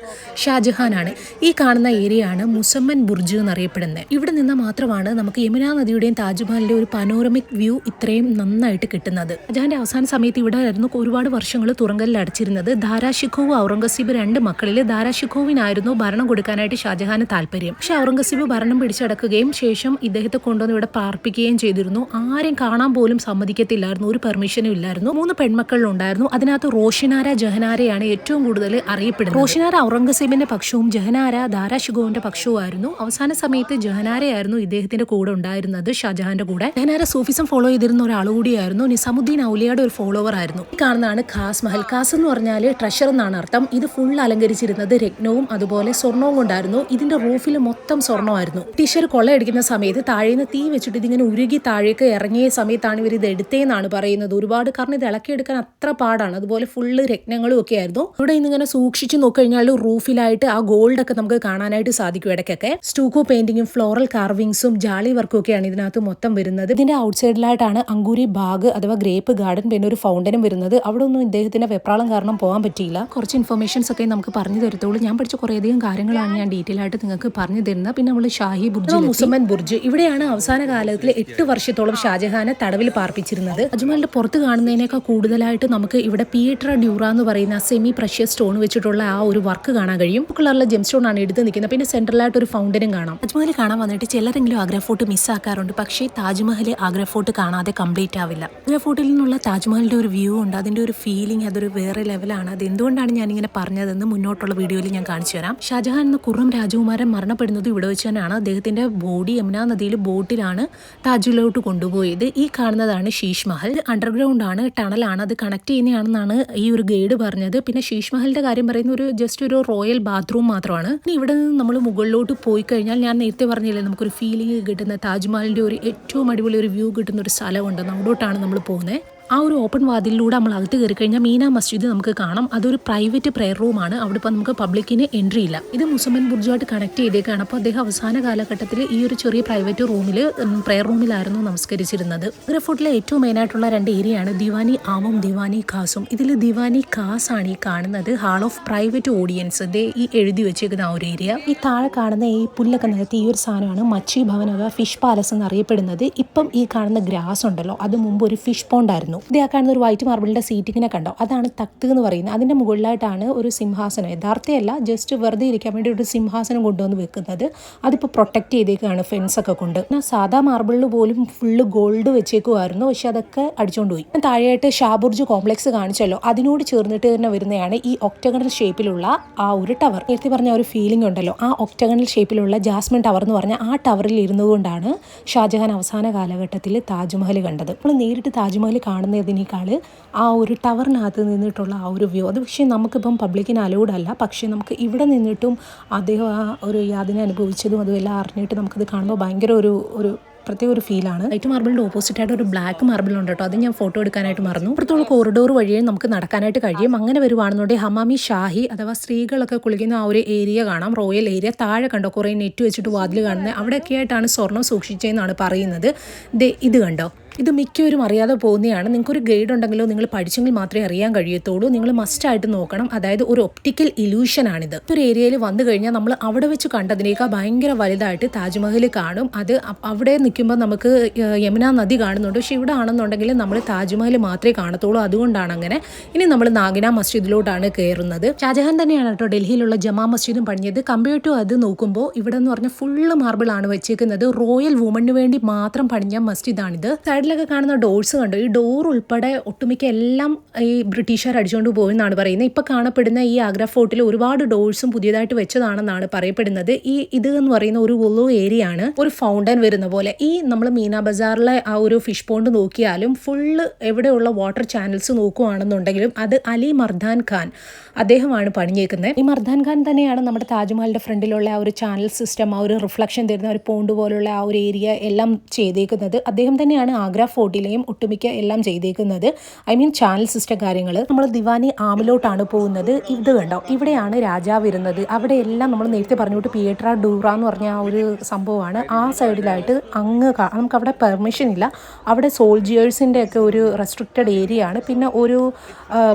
ഷാജഹാനാണ്. ഈ കാണുന്ന ഏരിയ ആണ് മുസമ്മൻ ബുർജ് എന്നറിയപ്പെടുന്നത്. ഇവിടെ നിന്ന് മാത്രമാണ് നമുക്ക് യമുന നദിയുടെയും താജ്മഹലിന്റെ ഒരു പനോറമിക് വ്യൂ ഇത്രയും നന്നായിട്ട് കിട്ടുന്നത്. ഷാജഹാന്റെ അവസാന സമയത്ത് ഇവിടെ ആയിരുന്നു ഒരുപാട് വർഷങ്ങൾ തുറങ്കലിൽ അടച്ചിരുന്നത്. ദാരാഷിഖോവ്, ഔറംഗസീബ് 2 മക്കളിൽ ദാരാഷിഖോവിനായിരുന്നു ഭരണം കൊടുക്കാനായിട്ട് ഷാജഹാന് താല്പര്യം. പക്ഷെ ഔറംഗസീബ് ഭരണം പിടിച്ചടക്കുകയും ശേഷം ഇദ്ദേഹത്തെ കൊണ്ടുവന്ന് ഇവിടെ പാർപ്പിക്കുകയും ചെയ്തിരുന്നു. ആരെയും കാണാൻ പോലും സമ്മതിക്കത്തില്ലായിരുന്നു, ഒരു പെർമിഷനും ഇല്ലായിരുന്നു. 3 പെൺമക്കളുണ്ടായിരുന്നു. അതിനകത്ത് റോഷിനാര, ജഹനാരയാണ് ഏറ്റവും കൂടുതൽ അറിയപ്പെടുന്നത്. റോഷിനാര ഔറംഗസീബിന്റെ പക്ഷവും ജഹനാര ദാരാഷിഖോവിന്റെ പക്ഷവുമായിരുന്നു. അവസാന സമയത്ത് ജഹനാരയായിരുന്നു ഇദ്ദേഹത്തിന്റെ കൂടെ ഉണ്ടായിരുന്നത്, ഷാജഹാന്റെ കൂടെ. ജഹനാര സൂഫിസം ഫോളോ ചെയ്തിരുന്ന ഒരാൾ കൂടിയായിരുന്നു. നിസാമുദ്ദീൻ ഔലിയയുടെ ഒരു ഫോളോവർ ആയിരുന്നു. ഈ കാണുന്നതാണ് ഖാസ് മഹൽ. ഖാസ് എന്ന് പറഞ്ഞാൽ ട്രഷർ എന്നാണ് അർത്ഥം. ഇത് ഫുൾ അലങ്കരിച്ചിരുന്നത് രത്നവും അതുപോലെ സ്വർണവും കൊണ്ടായിരുന്നു. ഇതിന്റെ റൂഫിൽ മൊത്തം സ്വർണ്ണമായിരുന്നു. ബ്രിട്ടീഷർ കൊള്ളയടിക്കുന്ന സമയത്ത് താഴേന്ന് തീ വെച്ചിട്ട് ഇതിങ്ങനെ ഉരുകി താഴേക്ക് ഇറങ്ങിയ സമയത്താണ് ഇവർ ഇത് എടുത്തേന്നാണ് പറയുന്നത്. ഒരുപാട്, കാരണം ഇത് ഇളക്കിയെടുക്കാൻ അത്ര പാടാണ്. അതുപോലെ ഫുള്ള് രത്നങ്ങളും ഒക്കെ ആയിരുന്നു. ഇവിടെ ഇന്നിങ്ങനെ സൂക്ഷിച്ച് നോക്കിക്കഴിഞ്ഞാൽ റൂഫിലായിട്ട് ആ ഗോൾഡ് ഒക്കെ നമുക്ക് കാണാനായിട്ട് സാധിക്കും. ഇടയ്ക്കൊക്കെ സ്റ്റൂക്കോ പെയിന്റിങ്ങും ഫ്ലോറൽ കാർവിംഗ്സും ജാളി വർക്കും ഒക്കെയാണ് ഇതിനകത്ത് മൊത്തം വരുന്നത്. ഇതിന്റെ ഔട്ട് സൈഡിലായിട്ടാണ് അങ്കൂരി ബാഗ് അഥവാ ഗ്രേപ്പ് ഗാർഡൻ, പിന്നെ ഒരു ഫൗണ്ടനും വരുന്നത്. അവിടെ ഒന്നും ഇദ്ദേഹത്തിന്റെ വെപ്രാളം കാരണം പോകാൻ പറ്റിയില്ല. കുറച്ച് ഇൻഫർമേഷൻസ് ഒക്കെ നമുക്ക് പറഞ്ഞു തരത്തുള്ളൂ. ഞാൻ പഠിച്ച കുറേയധികം കാര്യങ്ങളാണ് ഞാൻ ഡീറ്റെയിൽ ആയിട്ട് നിങ്ങൾക്ക് പറഞ്ഞു തരുന്നത്. പിന്നെ നമ്മൾ ഷാഹി ബുർജ്, മുസമ്മൻ ബുർജ്, ഇവിടെയാണ് അവസാന കാലത്തിൽ 8 വർഷത്തോളം ഷാജഹാനെ തടവിൽ പാർപ്പിച്ചിരുന്നത്. താജ്മഹലിന്റെ പുറത്ത് കാണുന്നതിനേക്കാൾ കൂടുതലായിട്ട് നമുക്ക് ഇവിടെ പിയേട്ര ഡ്യൂറ എന്ന് പറയുന്ന സെമി പ്രഷ്യസ് സ്റ്റോൺ വെച്ചിട്ടുള്ള ആ ഒരു വർക്ക് കാണാൻ കഴിയും. കളറിലെ ജെം സ്റ്റോൺ ആണ് എടുത്ത് നിൽക്കുന്നത്. പിന്നെ സെൻട്രലായിട്ട് ഒരു ഫൗണ്ടനും കാണാം. താജ്മഹൽ കാണാൻ വന്നിട്ട് ചിലരെങ്കിലും ആഗ്ര ഫോർട്ട് മിസ്സാക്കാറുണ്ട്. പക്ഷേ താജ്മഹൽ ആഗ്ര ഫോർട്ട് കാണാതെ കംപ്ലീറ്റ് ആവില്ല. ആഗ്ര ഫോർട്ടിൽ നിന്നുള്ള താജ്മഹലിന്റെ ഒരു വ്യൂ ഉണ്ട്, അതിന്റെ ഒരു ഫീലിംഗ് അതൊരു വേറെ ലെവലാണ്. അത് എന്തുകൊണ്ടാണ് ഞാനിങ്ങനെ പറഞ്ഞതെന്ന് മുന്നോട്ടുള്ള വീഡിയോയിൽ ഞാൻ കാണിച്ചു തരാം. ഷാജഹാൻ എന്ന ഖുറം രാജകുമാരൻ മരണപ്പെടുന്നത് ഇവിടെ വെച്ച് തന്നെയാണ്. അദ്ദേഹത്തിന്റെ ബോഡി യമുന നദിയിൽ ബോട്ടിലാണ് താജിലോട്ട് കൊണ്ടുപോയത്. ഈ കാണുന്നതാണ് ശീഷ് മഹൽ. അണ്ടർഗ്രൗണ്ട് ആണ്, ടണലാണ്, അത് കണക്ട് ചെയ്യുന്നതാണെന്നാണ് ഈ ഒരു ഗൈഡ് പറഞ്ഞത്. പിന്നെ ശീഷ് മഹലിന്റെ കാര്യം പറയുന്ന ഒരു ജസ്റ്റ് ഒരു റോയൽ ബാത്റൂം മാത്രമാണ്. ഇനി ഇവിടെ നിന്ന് നമ്മൾ മുകളിലോട്ട് പോയി കഴിഞ്ഞാൽ ഞാൻ നേരത്തെ പറഞ്ഞില്ലേ നമുക്കൊരു ഫീലിംഗ് കിട്ടുന്ന താജ്മഹലിന്റെ ഒരു ഏറ്റവും അടിപൊളി ഒരു വ്യൂ കിട്ടുന്ന ഒരു സ്ഥലമുണ്ട്. അവിടോട്ടാണ് നമ്മൾ പോകുന്നത്. ആ ഒരു ഓപ്പൺ വാതിലിലൂടെ നമ്മൾ അകത്ത് കയറി കഴിഞ്ഞാൽ മീന മസ്ജിദ് നമുക്ക് കാണാം. അതൊരു പ്രൈവറ്റ് പ്രെയർ റൂമാണ്. അവിടെ ഇപ്പോൾ നമുക്ക് പബ്ലിക്കിന് എൻട്രി ഇല്ല. ഇത് മുസമ്മൻ ബുർജുമായിട്ട് കണക്ട് ചെയ്തേക്കാണ്. അപ്പോൾ അദ്ദേഹം അവസാന കാലഘട്ടത്തിൽ ഈ ഒരു ചെറിയ പ്രൈവറ്റ് റൂമിൽ പ്രെയർ റൂമിലായിരുന്നു നമസ്കരിച്ചിരുന്നത്. ആഗ്ര ഫോർട്ടിലെ ഏറ്റവും മെയിനായിട്ടുള്ള 2 ഏരിയയാണ് ദിവാനി ആമും ദിവാനി ഖാസും. ഇതിൽ ദിവാനി ഖാസ് ആണ് ഈ കാണുന്നത്, ഹാൾ ഓഫ് പ്രൈവറ്റ് ഓഡിയൻസ്. ദേ ഈ എഴുതി വെച്ചേക്കുന്ന ആ ഒരു ഏരിയ. ഈ താഴെ കാണുന്ന ഈ പുല്ലൊക്കെ നികത്തി ഈ ഒരു സാധനമാണ് മച്ചി ഭവൻ അഥവാ ഫിഷ് പാലസ് എന്നറിയപ്പെടുന്നത്. ഇപ്പം ഈ കാണുന്ന ഗ്രാസ് ഉണ്ടല്ലോ, അത് മുമ്പ് ഒരു ഫിഷ് പോണ്ട് ആയിരുന്നു. ഇത് ആ കാണുന്ന ഒരു വൈറ്റ് മാർബിളിന്റെ സീറ്റിങ്ങിനെ കണ്ടോ, അതാണ് തക്ത് എന്ന് പറയുന്നത്. അതിന്റെ മുകളിലായിട്ടാണ് ഒരു സിംഹാസനം, യഥാർത്ഥയല്ല ജസ്റ്റ് വെറുതെ ഇരിക്കാൻ വേണ്ടി ഒരു സിംഹാസനം കൊണ്ടുവന്ന് വെക്കുന്നത്. അതിപ്പോൾ പ്രൊട്ടക്ട് ചെയ്തേക്കാണ് ഫെൻസ് ഒക്കെ കൊണ്ട്. സാധാ മാർബിളിൽ പോലും ഫുള്ള് ഗോൾഡ് വെച്ചേക്കുമായിരുന്നു, പക്ഷെ അതൊക്കെ അടിച്ചുകൊണ്ട് പോയി. താഴെയായിട്ട് ഷാബുർജ് കോംപ്ലക്സ് കാണിച്ചല്ലോ, അതിനോട് ചേർന്നിട്ട് തന്നെ വരുന്നതാണ് ഈ ഒക്ടഗണൽ ഷേപ്പിലുള്ള ആ ഒരു ടവർ. നേരത്തെ പറഞ്ഞ ഒരു ഫീലിംഗ് ഉണ്ടല്ലോ, ആ ഒക്ടഗണൽ ഷേപ്പിലുള്ള ജാസ്മിൻ ടവർ എന്ന് പറഞ്ഞാൽ ആ ടവറിൽ ഇരുന്നുകൊണ്ടാണ് ഷാജഹാൻ അവസാന കാലഘട്ടത്തിൽ താജ്മഹൽ കണ്ടത്. നമ്മൾ നേരിട്ട് താജ്മഹൽ കാണുന്നതിനേക്കാൾ ആ ഒരു ടവറിനകത്ത് നിന്നിട്ടുള്ള ആ ഒരു വ്യൂ, അത് പക്ഷേ നമുക്കിപ്പം പബ്ലിക്കിന് അലൗഡ് അല്ല. പക്ഷേ നമുക്ക് ഇവിടെ നിന്നിട്ടും അദ്ദേഹം ആ ഒരു യാതന അനുഭവിച്ചതും അതുമെല്ലാം അറിഞ്ഞിട്ട് നമുക്കിത് കാണുമ്പോൾ ഭയങ്കര ഒരു പ്രത്യേക ഒരു ഫീലാണ്. വൈറ്റ് മാർബിളിൻ്റെ ഓപ്പോസിറ്റ് ആയിട്ട് ഒരു ബ്ലാക്ക് മാർബിൾ ഉണ്ട് കേട്ടോ, അത് ഞാൻ ഫോട്ടോ എടുക്കാനായിട്ട് മറന്നു. അപ്പുറത്തുള്ള കോറിഡോർ വഴിയേ നമുക്ക് നടക്കാനായിട്ട് കഴിയും. അങ്ങനെ വരുവാണെന്നുണ്ടെങ്കിൽ ഹമാമി ഷാഹി അഥവാ സ്ത്രീകളൊക്കെ കുളിക്കുന്ന ആ ഒരു ഏരിയ കാണാം, റോയൽ ഏരിയ. താഴെ കണ്ടോ കുറേ നെറ്റ് വെച്ചിട്ട് വാതിൽ കാണുന്നത്, അവിടെയൊക്കെ ആയിട്ടാണ് സ്വർണ്ണം സൂക്ഷിച്ചതെന്നാണ് പറയുന്നത്. ഇത് കണ്ടോ, ഇത് മിക്കവരും അറിയാതെ പോകുന്നതാണ്. നിങ്ങൾക്കൊരു ഗൈഡ് ഉണ്ടെങ്കിലോ നിങ്ങൾ പഠിച്ചെങ്കിൽ മാത്രമേ അറിയാൻ കഴിയത്തുള്ളൂ. നിങ്ങൾ മസ്റ്റായിട്ട് നോക്കണം. അതായത് ഒരു ഒപ്റ്റിക്കൽ ഇലൂഷനാണിത്. ഒരു ഏരിയയിൽ വന്നു കഴിഞ്ഞാൽ നമ്മൾ അവിടെ വെച്ച് കണ്ടതിനേക്കാൾ ഭയങ്കര വലുതായിട്ട് താജ്മഹൽ കാണും. അത് അവിടെ നിൽക്കുമ്പോൾ നമുക്ക് യമുന നദി കാണുന്നുണ്ട്, പക്ഷെ ഇവിടെ ആണെന്നുണ്ടെങ്കിൽ നമ്മൾ താജ്മഹൽ മാത്രമേ കാണത്തുള്ളൂ. അതുകൊണ്ടാണ് അങ്ങനെ. ഇനി നമ്മൾ നാഗിന മസ്ജിദിലോട്ടാണ് കയറുന്നത്. ഷാജഹാൻ തന്നെയാണ് കേട്ടോ ഡൽഹിയിലുള്ള ജമാ മസ്ജിദും പണിഞ്ഞത്. കമ്പയർ ടു അത് നോക്കുമ്പോൾ ഇവിടെ എന്ന് പറഞ്ഞാൽ ഫുള്ള് മാർബിൾ ആണ് വെച്ചേക്കുന്നത്. റോയൽ വുമണിന് വേണ്ടി മാത്രം പണിഞ്ഞ മസ്ജിദാണിത്. സൈഡിലൊക്കെ കാണുന്ന ഡോർസ് കണ്ടോ, ഈ ഡോർ ഉൾപ്പെടെ ഒട്ടുമിക്ക എല്ലാം ഈ ബ്രിട്ടീഷുകാർ അടിച്ചുകൊണ്ട് പോയെന്നാണ് പറയുന്നത്. ഇപ്പോൾ കാണപ്പെടുന്ന ഈ ആഗ്ര ഫോർട്ടിൽ ഒരുപാട് ഡോർസും പുതിയതായിട്ട് വെച്ചതാണെന്നാണ് പറയപ്പെടുന്നത്. ഇത് എന്ന് പറയുന്ന ഒരു വുളു ഏരിയ ആണ്, ഒരു ഫൗണ്ടൻ വരുന്ന പോലെ. ഈ നമ്മൾ മീന ബസാറിലെ ആ ഒരു ഫിഷ് പോണ്ട് നോക്കിയാലും ഫുള്ള് എവിടെയുള്ള വാട്ടർ ചാനൽസ് നോക്കുകയാണെന്നുണ്ടെങ്കിലും അത് അലി മർദാൻ ഖാൻ അദ്ദേഹമാണ് പണിഞ്ഞേക്കുന്നത്. ഈ മർദാൻ ഖാൻ തന്നെയാണ് നമ്മുടെ താജ്മഹലിന്റെ ഫ്രണ്ടിലുള്ള ആ ഒരു ചാനൽ സിസ്റ്റം, ആ ഒരു റിഫ്ലക്ഷൻ തരുന്ന ഒരു പോണ്ട് പോലുള്ള ആ ഒരു ഏരിയ എല്ലാം ചെയ്തേക്കുന്നത് അദ്ദേഹം തന്നെയാണ്. ആഗ്ര ഫോർട്ടിലെയും ഒട്ടുമിക്ക എല്ലാം ചെയ്തേക്കുന്നത്, ചാനൽ സിസ്റ്റം കാര്യങ്ങൾ. നമ്മൾ ദിവാനി ആമിലോട്ടാണ് പോകുന്നത്. ഇത് കണ്ടോ, ഇവിടെയാണ് രാജാവ് ഇരുന്നത്. അവിടെ എല്ലാം നമ്മൾ നേരത്തെ പറഞ്ഞുകൊണ്ട് പിയേട്ര ഡൂറ എന്ന് പറഞ്ഞ ആ ഒരു സംഭവമാണ്. ആ സൈഡിലായിട്ട് നമുക്ക് അവിടെ പെർമിഷൻ ഇല്ല. അവിടെ സോൾജിയേഴ്സിൻ്റെ ഒക്കെ ഒരു റെസ്ട്രിക്റ്റഡ് ഏരിയ ആണ്. പിന്നെ ഒരു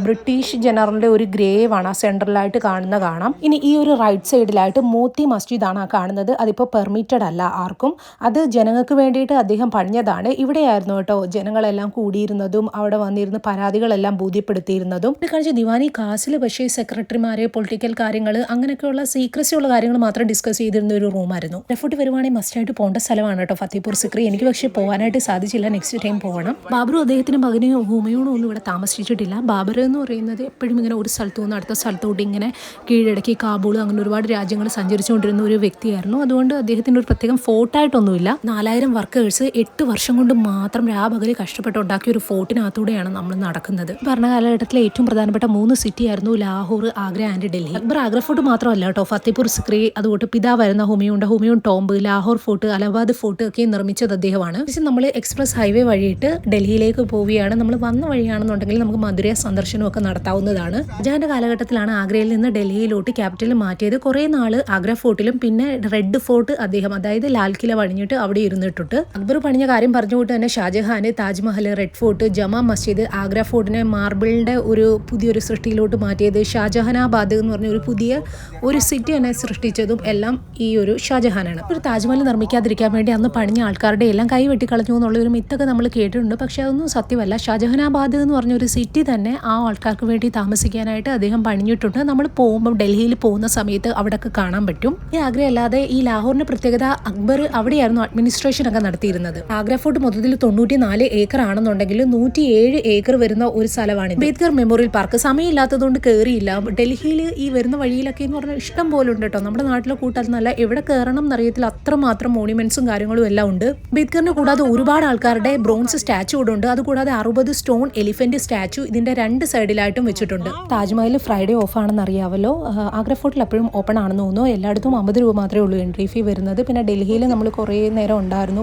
ബ്രിട്ടീഷ് ജനറലിൻ്റെ ഒരു ഗ്രേവ് ആണ് ആ സെൻട്രലായിട്ട് കാണാം. ഇനി ഈ ഒരു റൈറ്റ് സൈഡിലായിട്ട് മോത്തി മസ്ജിദാണ് ആ കാണുന്നത്. അതിപ്പോൾ പെർമിറ്റഡ് അല്ല ആർക്കും, അത് ജനങ്ങൾക്ക് വേണ്ടിയിട്ട് അദ്ദേഹം പണിഞ്ഞതാണ്. ഇവിടെയായിരുന്നു കേട്ടോ ജനങ്ങളെല്ലാം കൂടിയിരുന്നതും അവിടെ വന്നിരുന്ന് പരാതികളെല്ലാം ബോധ്യപ്പെടുത്തിയിരുന്നതും. ഇത് കാണിച്ച ദിവാനി കാസിൽ പക്ഷേ സെക്രട്ടറിമാരെ, പൊളിറ്റിക്കൽ കാര്യങ്ങൾ, അങ്ങനെയൊക്കെയുള്ള സീക്രസി ഉള്ള കാര്യങ്ങൾ മാത്രം ഡിസ്കസ് ചെയ്തിരുന്ന ഒരു റൂമായിരുന്നു. റെഫോർട്ട് വരുവാണെങ്കിൽ മസ്റ്റായിട്ട് പോകേണ്ട സ്ഥലമാണ് കേട്ടോ ഫത്തേപൂർ സിക്രി. എനിക്ക് പക്ഷേ പോകാനായിട്ട് സാധിച്ചില്ല, നെക്സ്റ്റ് ടൈം പോകണം. ബാബറും അദ്ദേഹത്തിന് മകന് ഹുമയൂണും ഒന്നും ഇവിടെ താമസിച്ചിട്ടില്ല. ബാബർ എന്ന് പറയുന്നത് എപ്പോഴും ഇങ്ങനെ ഒരു സ്ഥലത്തു നിന്ന് അടുത്ത സ്ഥലത്തോട്ട് ഇങ്ങനെ കീഴടക്കി കാബൂൾ അങ്ങനെ ഒരുപാട് രാജ്യങ്ങൾ സഞ്ചരിച്ചുകൊണ്ടിരുന്ന ഒരു വ്യക്തിയായിരുന്നു. അതുകൊണ്ട് അദ്ദേഹത്തിന് ഒരു പ്രത്യേകം ഫോർട്ടായിട്ടൊന്നുമില്ല. 4000 വർക്കേഴ്സ് 8 വർഷം കൊണ്ട് മാത്രം രാപകല് കഷ്ടപ്പെട്ടുണ്ടാക്കിയ ഒരു ഫോർട്ടിനകത്തൂടെയാണ് നമ്മൾ നടക്കുന്നത്. ഭരണകാലഘട്ടത്തിലെ ഏറ്റവും പ്രധാനപ്പെട്ട 3 സിറ്റി ആയിരുന്നു ലാഹോർ, ആഗ്ര ആൻഡ് ഡൽഹി. അക്ബർ ആഗ്ര ഫോർട്ട് മാത്രമല്ല കേട്ടോ, ഫത്തേപൂർ സിക്രി, അതുകൊണ്ട് പിതാവായിരുന്ന Humayun Tomb, Lahore Fort, Allahabad Fort ഒക്കെ നിർമ്മിച്ചത് അദ്ദേഹമാണ്. നമ്മൾ എക്സ്പ്രസ് ഹൈവേ വഴിയിട്ട് ഡൽഹിയിലേക്ക് പോവുകയാണ്. നമ്മൾ വന്ന വഴിയാണെന്നുണ്ടെങ്കിൽ നമുക്ക് മധുര സന്ദർശനമൊക്കെ നടത്താവുന്നതാണ്. ഷാജഹാന്റെ കാലഘട്ടത്തിലാണ് ആഗ്രയിൽ നിന്ന് ഡൽഹിയിലോട്ട് ക്യാപിറ്റൽ മാറ്റിയത്. കുറേ നാള് ആഗ്ര ഫോർട്ടിലും പിന്നെ റെഡ് ഫോർട്ട് അദ്ദേഹം, അതായത് ലാൽ കില പണിഞ്ഞിട്ട് അവിടെ ഇരുന്നിട്ടുണ്ട്. അക്ബർ പണിഞ്ഞ കാര്യം പറഞ്ഞുകൊണ്ട് തന്നെ ഷാജഹാന് താജ്മഹൽ, റെഡ് ഫോർട്ട്, ജമാ മസ്ജിദ്, ആഗ്ര ഫോർട്ടിനെ മാർബിളിന്റെ പുതിയൊരു സൃഷ്ടിയിലോട്ട് മാറ്റിയത്, ഷാജഹാനാബാദ് എന്ന് പറഞ്ഞ ഒരു പുതിയ ഒരു സിറ്റി തന്നെ സൃഷ്ടിച്ചതും എല്ലാം ഈ ഒരു ഷാജഹാനാണ്. ഒരു താജ്മഹൽ നിർമ്മിക്കാതിരിക്കാൻ വേണ്ടി അന്ന് പണിഞ്ഞ ആൾക്കാരുടെ എല്ലാം കൈ വെട്ടിക്കളഞ്ഞു എന്നുള്ള ഒരു മിത്തൊക്കെ നമ്മൾ കേട്ടിട്ടുണ്ട്. പക്ഷെ അതൊന്നും സത്യമല്ല. ഷാജഹാനാബാദ് എന്ന് പറഞ്ഞ ഒരു സിറ്റി തന്നെ ആ ആൾക്കാർക്ക് വേണ്ടി താമസിക്കാനായിട്ട് അദ്ദേഹം പണിഞ്ഞിട്ടുണ്ട്. നമ്മൾ പോകുമ്പോൾ ഡൽഹിയിൽ പോകുന്ന സമയത്ത് അവിടെയൊക്കെ കാണാൻ പറ്റും. ഈ ആഗ്ര അല്ലാതെ ഈ ലാഹോറിന്റെ പ്രത്യേകത, അക്ബർ അവിടെയായിരുന്നു അഡ്മിനിസ്ട്രേഷൻ ഒക്കെ നടത്തിയിരുന്നത്. ആഗ്ര ഫോർട്ട് മൊത്തത്തിൽ 94 ഏക്കർ ആണെന്നുണ്ടെങ്കിൽ 107 ഏക്കർ വരുന്ന ഒരു സ്ഥലമാണ് അംബേദ്കർ മെമ്മോറിയൽ പാർക്ക്. സമയമില്ലാത്തതുകൊണ്ട് കയറിയില്ല. ഡൽഹിയിൽ ഈ വരുന്ന വഴിയിലൊക്കെ എന്ന് പറഞ്ഞാൽ ഇഷ്ടം പോലെ ഉണ്ട് കേട്ടോ. നമ്മുടെ നാട്ടിലെ കൂട്ടത്തിനല്ല, എവിടെ കയറണം എന്നറിയത്തില്ല, അത്രമാത്രം മോണുമെന്റ്സും കാര്യങ്ങളും എല്ലാം ഉണ്ട്. അംബേദ്കറിനെ കൂടാതെ ഒരുപാട് ആൾക്കാരുടെ ബ്രോൺസ് സ്റ്റാച്ചു ഇവിടെ ഉണ്ട്. അതുകൂടാതെ 60 സ്റ്റോൺ എലിഫന്റ് സ്റ്റാച്ചു ഇതിന്റെ 2 സൈഡിലായിട്ടും വെച്ചിട്ടുണ്ട്. താജ്മഹൽ ഫ്രൈഡേ ഓഫ് ആണെന്ന് അറിയാമല്ലോ. ആഗ്ര ഫോർട്ടിൽ എപ്പോഴും ഓപ്പൺ ആണെന്ന് തോന്നുന്നു. എല്ലായിടത്തും 50 രൂപ മാത്രമേ ഉള്ളൂ എൻട്രി ഫീ വരുന്നത്. പിന്നെ ഡൽഹിയിൽ നമ്മൾ കുറേ നേരം ഉണ്ടായിരുന്നു.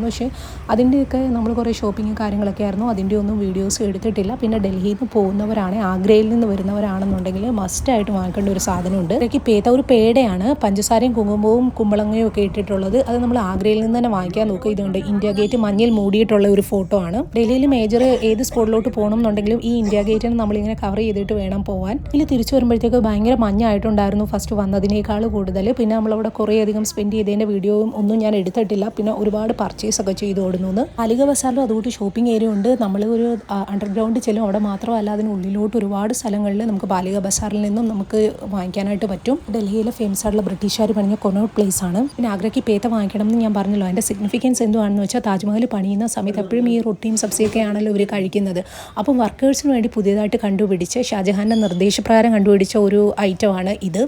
പക്ഷേ അതിൻ്റെയൊക്കെ നമ്മൾ കുറേ ഷോപ്പിംഗ് കാര്യങ്ങളൊക്കെ ആയിരുന്നു. അതിൻ്റെ ഒന്നും വീഡിയോസ് എടുത്തിട്ടില്ല. പിന്നെ ഡൽഹിയിൽ നിന്ന് പോകുന്നവരാണ്, ആഗ്രയിൽ നിന്ന് വരുന്നവരാണെന്നുണ്ടെങ്കിൽ മസ്റ്റായിട്ട് വാങ്ങിക്കേണ്ട ഒരു സാധനമുണ്ട്. ഇടയ്ക്ക് ഒരു പേടയാണ് പഞ്ചസാരയും കുങ്കുമവും കുമ്പളങ്ങയും ഒക്കെ ഇട്ടിട്ടുള്ളത്. അത് നമ്മൾ ആഗ്രയിൽ നിന്ന് തന്നെ വാങ്ങിക്കാൻ നോക്കുക. ഇതുകൊണ്ട് ഇന്ത്യ ഗേറ്റ് മഞ്ഞിൽ മൂടിയിട്ടുള്ള ഒരു ഫോട്ടോ ആണ്. ഡൽഹിയിൽ മേജർ ഏത് സ്പോട്ടിലോട്ട് പോകണം എന്നുണ്ടെങ്കിലും ഈ ഇന്ത്യ ഗേറ്റിന് നമ്മളിങ്ങനെ കവർ ചെയ്തിട്ട് വേണം പോകാൻ. ഇതിൽ തിരിച്ചു വരുമ്പോഴത്തേക്ക് ഭയങ്കര മഞ്ഞായിട്ടുണ്ടായിരുന്നു ഫസ്റ്റ് വന്നതിനേക്കാൾ കൂടുതൽ. പിന്നെ നമ്മളവിടെ കുറേ അധികം സ്പെൻഡ് ചെയ്തതിൻ്റെ വീഡിയോയും ഒന്നും ഞാൻ എടുത്തിട്ടില്ല. പിന്നെ ഒരുപാട് പർച്ചേസ് ഒക്കെ ചെയ്ത് ഓടുന്നു. പാലിക ബസാറിലും അതുകൊണ്ട് ഷോപ്പിംഗ് ഏരിയ ഉണ്ട്. നമ്മൾ ഒരു അണ്ടർഗ്രൗണ്ട് ചെല്ലും. അവിടെ മാത്രമല്ല അതിനുള്ളിലോട്ട് ഒരുപാട് സ്ഥലങ്ങളിൽ നമുക്ക് പാലിക ബസാറിൽ നിന്നും നമുക്ക് വാങ്ങിക്കാനായിട്ട് പറ്റും. ഡൽഹിയിലെ ഫേമസ് ആയിട്ടുള്ള ബ്രിട്ടീഷുകാർ പണിഞ്ഞ കൊനോട്ട് പ്ലേസ് ആണ്. പിന്നെ ആഗ്രയ്ക്ക് പേത്ത വാങ്ങിക്കണം എന്ന് ഞാൻ പറഞ്ഞല്ലോ. അതിൻ്റെ സിഗ്നിഫിക്കൻസ് എന്തുവാണെന്ന് വെച്ചാൽ താജ്മഹൽ പണിയുന്ന സമയത്ത് എപ്പോഴും ഈ റൊട്ടിയും സബ്സിയൊക്കെ ആണല്ലോ ഇവർ കഴിക്കുന്നത്. അപ്പം വർക്കേഴ്സിന് വേണ്ടി പുതിയതായിട്ട് കണ്ടുപിടിച്ച് ഷാജഹാൻ്റെ നിർദ്ദേശപ്രകാരം കണ്ടുപിടിച്ച ഒരു ഐറ്റമാണ് ഇത്.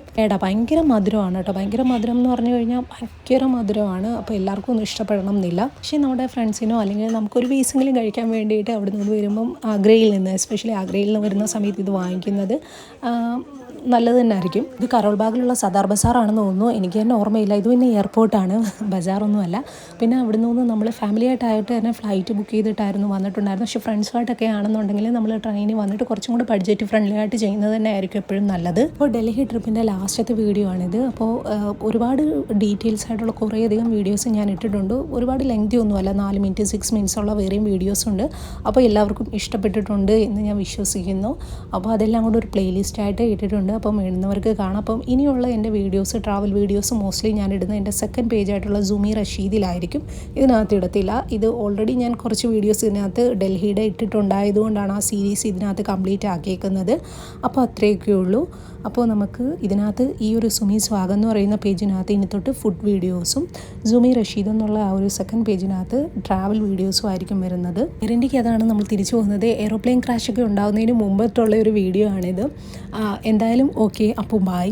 ഭയങ്കര മധുരമാണ് കേട്ടോ. ഭയങ്കര മധുരം എന്ന് പറഞ്ഞു കഴിഞ്ഞാൽ ഭയങ്കര മധുരമാണ്. അപ്പോൾ എല്ലാവർക്കും ഒന്നും ഇഷ്ടപ്പെടണം എന്നില്ല. പക്ഷേ നമ്മുടെ ഫ്രണ്ട്സിനോ അല്ലെങ്കിൽ നമുക്കൊരു പീസെങ്കിലും കഴിക്കാൻ വേണ്ടിയിട്ട് അവിടെ നിന്ന് വരുമ്പം ആഗ്രയിൽ നിന്ന്, എസ്പെഷ്യലി ആഗ്രയിൽ നിന്ന് വരുന്ന സമയത്ത് ഇത് വാങ്ങിക്കുന്നത് നല്ലത് തന്നെ ആയിരിക്കും. ഇത് കരോൾ ബാഗിലുള്ള സദാർ ബസാറാണെന്ന് തോന്നുന്നു. എനിക്ക് തന്നെ ഓർമ്മയില്ല. ഇത് പിന്നെ എയർപോർട്ടാണ്, ബസാറൊന്നുമല്ല. പിന്നെ അവിടെ നിന്ന് നമ്മൾ ഫാമിലി ആയിട്ട് തന്നെ ഫ്ലൈറ്റ് ബുക്ക് ചെയ്തിട്ടായിരുന്നു വന്നിട്ടുണ്ടായിരുന്നു. പക്ഷേ ഫ്രണ്ട്സുമായിട്ടൊക്കെ ആണെന്നുണ്ടെങ്കിൽ നമ്മൾ ട്രെയിനിൽ വന്നിട്ട് കുറച്ചും കൂടി ബഡ്ജറ്റ് ഫ്രണ്ട്ലി ആയിട്ട് ചെയ്യുന്നത് തന്നെ ആയിരിക്കും എപ്പോഴും നല്ലത്. അപ്പോൾ ഡൽഹി ട്രിപ്പിൻ്റെ ലാസ്റ്റത്തെ വീഡിയോ ആണിത്. അപ്പോൾ ഒരുപാട് ഡീറ്റെയിൽസ് ആയിട്ടുള്ള കുറേയധികം വീഡിയോസ് ഞാൻ ഇട്ടിട്ടുണ്ട്. ഒരുപാട് ലെങ്തി ഒന്നുമല്ല, 4 മിനിറ്റ് 6 മിനിറ്റ്സ് ഉള്ള വേറെയും വീഡിയോസ് ഉണ്ട്. അപ്പോൾ എല്ലാവർക്കും ഇഷ്ടപ്പെട്ടിട്ടുണ്ട് എന്ന് ഞാൻ വിശ്വസിക്കുന്നു. അപ്പോൾ അതെല്ലാം കൂടെ ഒരു പ്ലേലിസ്റ്റായിട്ട് ഇട്ടിട്ടുണ്ട്. അപ്പം ഇടുന്നവർക്ക് കാണാം. അപ്പം ഇനിയുള്ള എൻ്റെ വീഡിയോസ്, ട്രാവൽ വീഡിയോസ് മോസ്റ്റ്ലി ഞാൻ ഇടുന്നത് എൻ്റെ സെക്കൻഡ് പേജായിട്ടുള്ള സുമി റഷീദിലായിരിക്കും. ഇതിനകത്ത് ഇടത്തില്ല. ഇത് ഓൾറെഡി ഞാൻ കുറച്ച് വീഡിയോസ് ഇതിനകത്ത് ഡൽഹിയുടെ ഇട്ടിട്ടുണ്ടായതുകൊണ്ടാണ് ആ സീരീസ് ഇതിനകത്ത് കംപ്ലീറ്റ് ആക്കിയേക്കുന്നത്. അപ്പോൾ അത്രയൊക്കെ ഉള്ളൂ. അപ്പോൾ നമുക്ക് ഇതിനകത്ത് ഈ ഒരു സുമി സ്വാഗതം എന്ന് പറയുന്ന പേജിനകത്ത് ഇനി തൊട്ട് ഫുഡ് വീഡിയോസും സുമി റഷീദ് എന്നുള്ള ആ ഒരു സെക്കൻഡ് പേജിനകത്ത് ട്രാവൽ വീഡിയോസും ആയിരിക്കും വരുന്നത്. എയർ ഇന്ത്യക്ക് അതാണ് നമ്മൾ തിരിച്ചു പോകുന്നത്. എയ്റോപ്ലെയിൻ ക്രാഷൊക്കെ ഉണ്ടാകുന്നതിന് മുമ്പത്തുള്ള ഒരു വീഡിയോ ആണിത്. എന്തായാലും ഓക്കെ, അപ്പോൾ ബൈ.